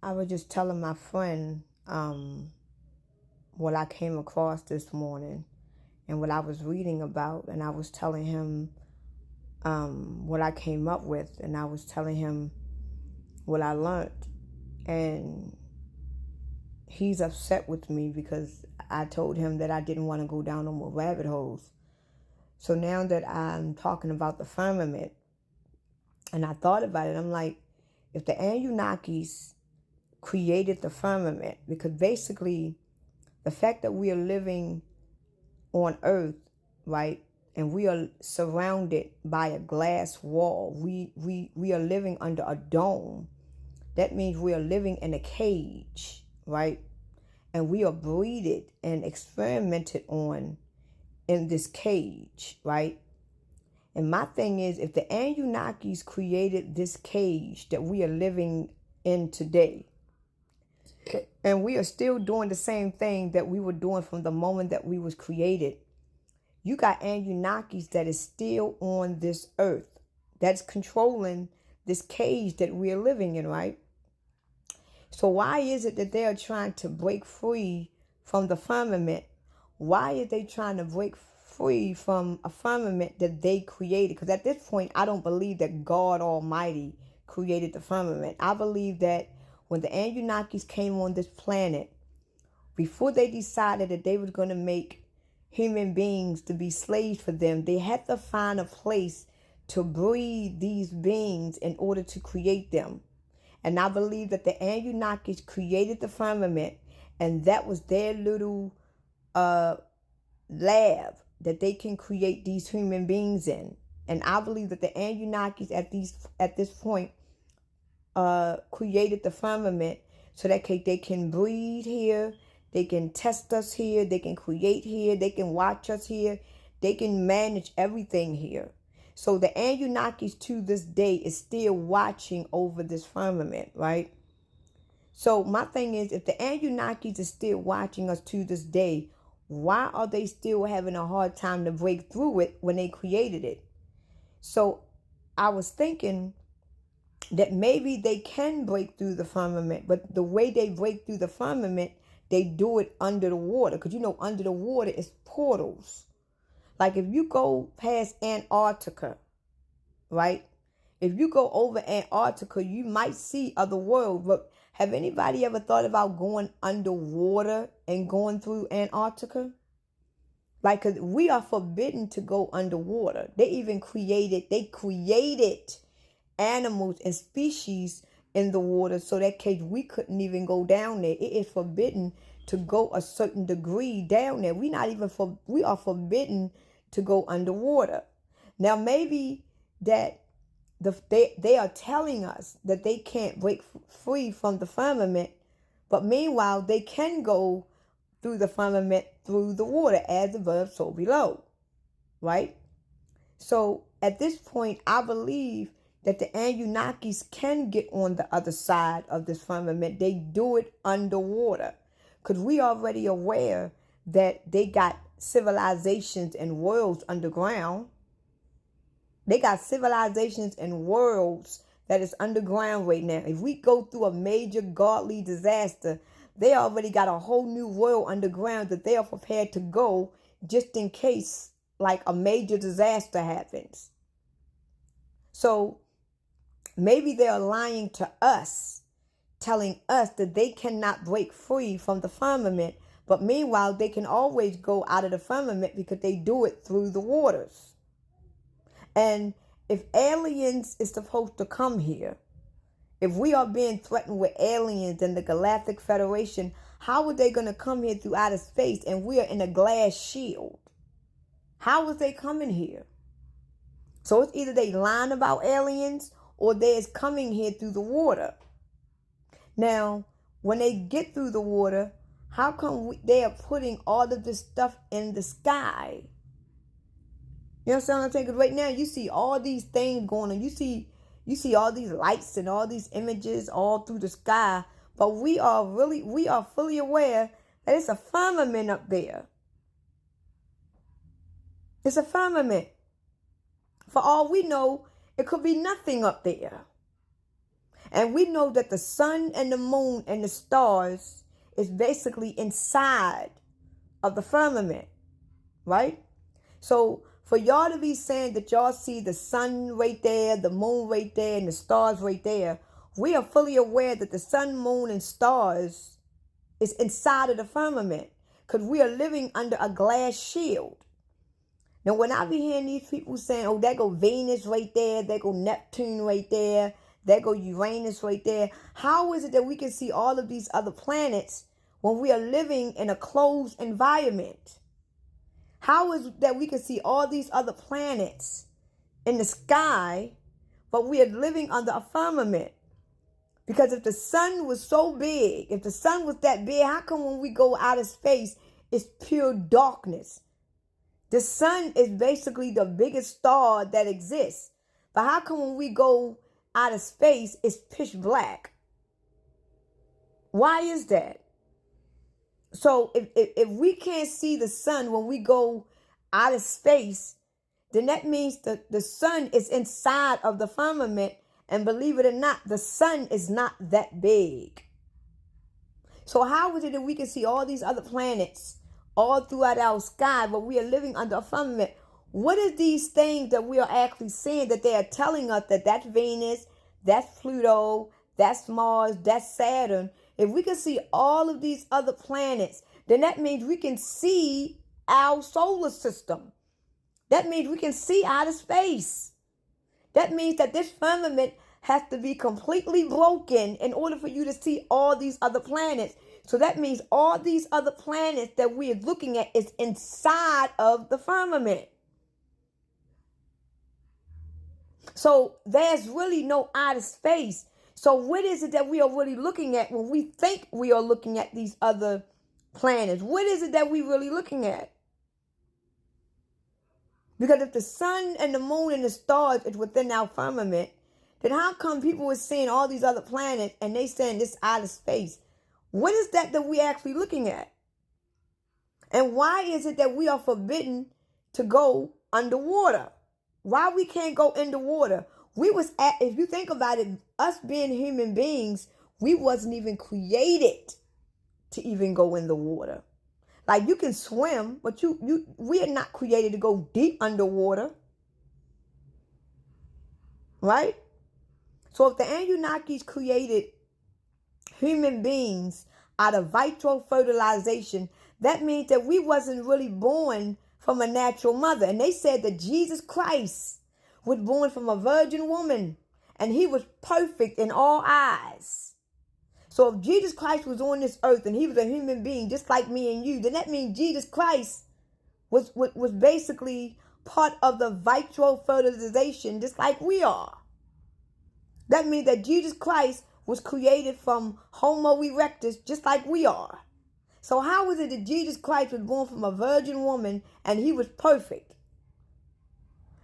I was just telling my friend what I came across this morning and what I was reading about, and I was telling him what I came up with, and I was telling him what I learned. And he's upset with me because I told him that I didn't want to go down no more rabbit holes. So now that I'm talking about the firmament, and I thought about it, I'm like, if the Anunnakis created the firmament, because basically the fact that we are living on earth, right, and we are surrounded by a glass wall, we are living under a dome. That means we are living in a cage, right? And we are breeded and experimented on in this cage, right? And my thing is, if the Anunnakis created this cage that we are living in today, and we are still doing the same thing that we were doing from the moment that we was created, you got Anunnakis that is still on this earth, that's controlling this cage that we are living in, right? So why is it that they are trying to break free from the firmament? Why are they trying to break free from a firmament that they created? Because at this point, I don't believe that God Almighty created the firmament. I believe that when the Anunnakis came on this planet, before they decided that they were going to make human beings to be slaves for them, they had to find a place to breed these beings in order to create them. And I believe that the Anunnakis created the firmament, and that was their little lab that they can create these human beings in. And I believe that the Anunnakis at this point created the firmament so that they can breed here, they can test us here, they can create here, they can watch us here, they can manage everything here. So the Anunnakis to this day is still watching over this firmament, right? So my thing is, if the Anunnakis is still watching us to this day, why are they still having a hard time to break through it when they created it? So I was thinking that maybe they can break through the firmament, but the way they break through the firmament, they do it under the water. Because under the water is portals. Like if you go past Antarctica, right? If you go over Antarctica, you might see other worlds. But have anybody ever thought about going underwater and going through Antarctica? Like, 'cause we are forbidden to go underwater. They created animals and species in the water, so that case we couldn't even go down there. It is forbidden to go a certain degree down there. We are forbidden to go underwater. Now maybe that they are telling us that they can't break free from the firmament, but meanwhile they can go through the firmament through the water, as above so below, right? So at this point, I believe that the Anunnakis can get on the other side of this firmament. They do it underwater, because we already aware that they got civilizations and worlds underground. They got civilizations and worlds that is underground right now. If we go through a major godly disaster, they already got a whole new world underground that they are prepared to go just in case like a major disaster happens. So maybe they're lying to us, telling us that they cannot break free from the firmament, but meanwhile they can always go out of the firmament because they do it through the waters. And if aliens is supposed to come here, if we are being threatened with aliens and the Galactic Federation, how are they going to come here through outer space and we are in a glass shield? How is they coming here? So it's either they lying about aliens or they're coming here through the water. Now, when they get through the water, how come they are putting all of this stuff in the sky? You know what I'm saying? Because right now you see all these things going on. You see all these lights and all these images all through the sky. But we are fully aware that it's a firmament up there. It's a firmament. For all we know, it could be nothing up there. And we know that the sun and the moon and the stars is basically inside of the firmament, right? So for y'all to be saying that y'all see the sun right there, the moon right there, and the stars right there, we are fully aware that the sun, moon, and stars is inside of the firmament because we are living under a glass shield. Now, when I be hearing these people saying, oh, there go Venus right there, there go Neptune right there, there go Uranus right there, how is it that we can see all of these other planets when we are living in a closed environment? How is it that we can see all these other planets in the sky, but we are living under a firmament? Because if the sun was so big, if the sun was that big, how come when we go out of space, it's pure darkness? The sun is basically the biggest star that exists. But how come when we go out of space, it's pitch black? Why is that? So if we can't see the sun when we go out of space, then that means that the sun is inside of the firmament. And believe it or not, the sun is not that big. So how is it that we can see all these other planets all throughout our sky, but we are living under a firmament? What is these things that we are actually seeing that they are telling us that that's Venus, that's Pluto, that's Mars, that's Saturn? If we can see all of these other planets, then that means we can see our solar system. That means we can see outer space. That means that this firmament has to be completely broken in order for you to see all these other planets. So that means all these other planets that we are looking at is inside of the firmament. So there's really no outer space. So what is it that we are really looking at when we think we are looking at these other planets? What is it that we're really looking at? Because if the sun and the moon and the stars is within our firmament, then how come people are seeing all these other planets and they saying this outer space? What is that we actually looking at? And why is it that we are forbidden to go underwater? Why we can't go in the water? If you think about it, us being human beings, we wasn't even created to even go in the water. Like you can swim, but we are not created to go deep underwater. Right? So if the Anunnakis created human beings out of vitro fertilization, that means that we wasn't really born from a natural mother. And they said that Jesus Christ was born from a virgin woman, and he was perfect in all eyes. So if Jesus Christ was on this earth and he was a human being just like me and you, then that means Jesus Christ was basically part of the vitro fertilization just like we are. That means that Jesus Christ was created from Homo erectus just like we are. So how is it that Jesus Christ was born from a virgin woman and he was perfect?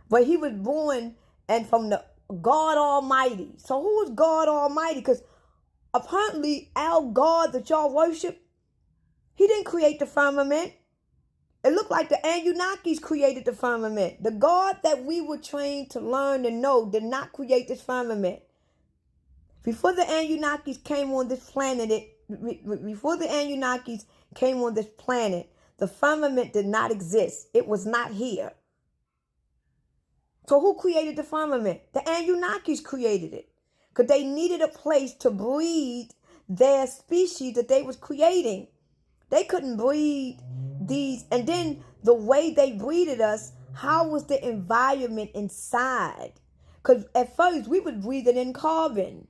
But he was born and from the God Almighty. So who is God Almighty? Because apparently our God that y'all worship, he didn't create the firmament. It looked like the Anunnakis created the firmament. The God that we were trained to learn and know did not create this firmament. Before the Anunnakis came on this planet, the firmament did not exist. It was not here. So who created the firmament? The Anunnakis created it. Because they needed a place to breed their species that they was creating. They couldn't breed these. And then the way they breeded us, how was the environment inside? Because at first we was breathing in carbon.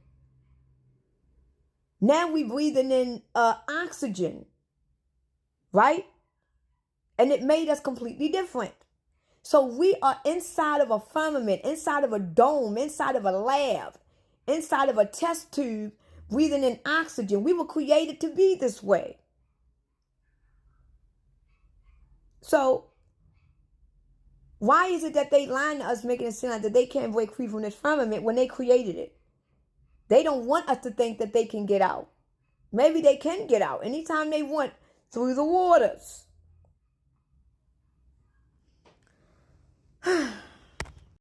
Now we breathing in oxygen. Right? And it made us completely different. So we are inside of a firmament, inside of a dome, inside of a lab, inside of a test tube, breathing in oxygen. We were created to be this way. So why is it that they lie to us, making it seem like that they can't break free from this firmament when they created it? They don't want us to think that they can get out. Maybe they can get out anytime they want through the waters.